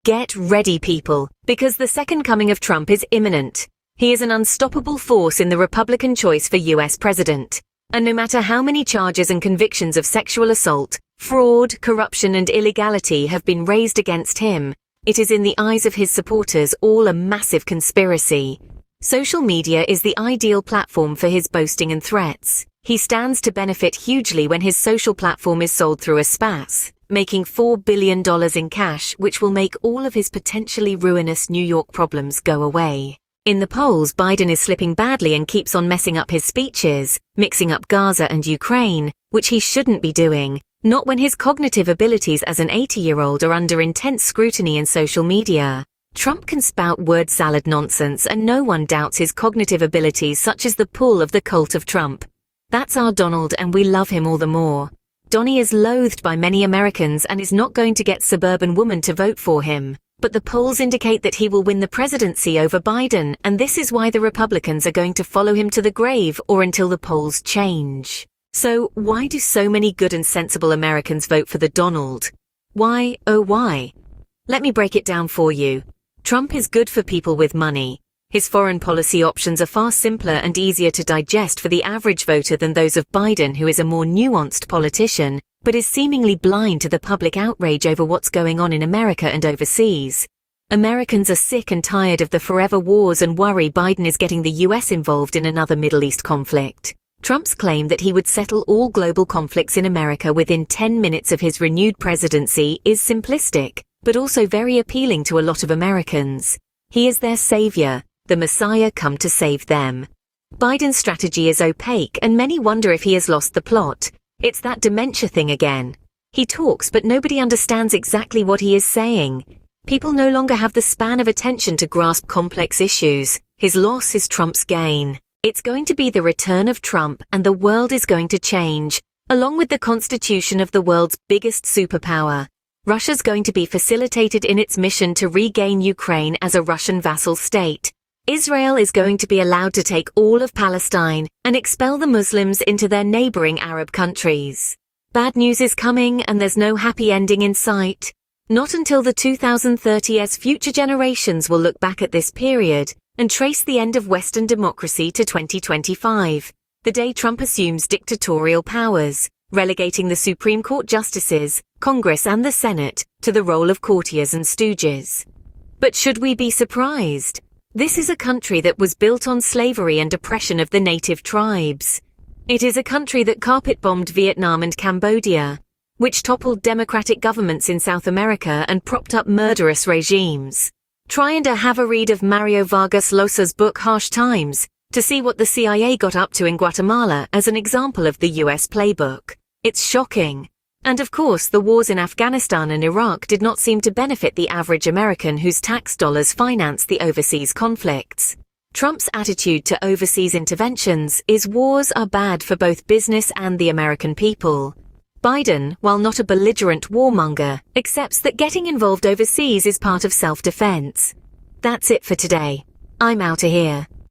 Get ready, people, because the second coming of Trump is imminent. He is an unstoppable force in the Republican choice for US president. And no matter how many charges and convictions of sexual assault, fraud, corruption, and illegality have been raised against him, it is in the eyes of his supporters all a massive conspiracy. Social media is the ideal platform for his boasting and threats. He stands to benefit hugely when his social platform is sold through a SPAC, making $4 billion in cash, which will make all of his potentially ruinous New York problems go away. In the polls, Biden is slipping badly and keeps on messing up his speeches, mixing up Gaza and Ukraine, which he shouldn't be doing, not when his cognitive abilities as an 80-year-old are under intense scrutiny in social media. Trump can spout word salad nonsense and no one doubts his cognitive abilities, such as the pull of the cult of Trump. That's our Donald, and we love him all the more. Donnie is loathed by many Americans and is not going to get suburban women to vote for him. But the polls indicate that he will win the presidency over Biden, and this is why the Republicans are going to follow him to the grave or until the polls change. So, why do so many good and sensible Americans vote for the Donald? Why, oh why? Let me break it down for you. Trump is good for people with money. His foreign policy options are far simpler and easier to digest for the average voter than those of Biden, who is a more nuanced politician, but is seemingly blind to the public outrage over what's going on in America and overseas. Americans are sick and tired of the forever wars and worry Biden is getting the US involved in another Middle East conflict. Trump's claim that he would settle all global conflicts in America within 10 minutes of his renewed presidency is simplistic, but also very appealing to a lot of Americans. He is their savior, the Messiah come to save them. Biden's strategy is opaque and many wonder if he has lost the plot. It's that dementia thing again. He talks but nobody understands exactly what he is saying. People no longer have the span of attention to grasp complex issues. His loss is Trump's gain. It's going to be the return of Trump and the world is going to change, along with the constitution of the world's biggest superpower. Russia's going to be facilitated in its mission to regain Ukraine as a Russian vassal state. Israel is going to be allowed to take all of Palestine and expel the Muslims into their neighboring Arab countries. Bad news is coming and there's no happy ending in sight. Not until the 2030s, future generations will look back at this period and trace the end of Western democracy to 2025, the day Trump assumes dictatorial powers, relegating the Supreme Court justices, Congress and the Senate to the role of courtiers and stooges. But should we be surprised? This is a country that was built on slavery and oppression of the native tribes. It is a country that carpet-bombed Vietnam and Cambodia, which toppled democratic governments in South America and propped up murderous regimes. Try and have a read of Mario Vargas Llosa's book Harsh Times to see what the CIA got up to in Guatemala as an example of the US playbook. It's shocking. And of course, the wars in Afghanistan and Iraq did not seem to benefit the average American whose tax dollars finance the overseas conflicts. Trump's attitude to overseas interventions is wars are bad for both business and the American people. Biden, while not a belligerent warmonger, accepts that getting involved overseas is part of self-defense. That's it for today. I'm outta here.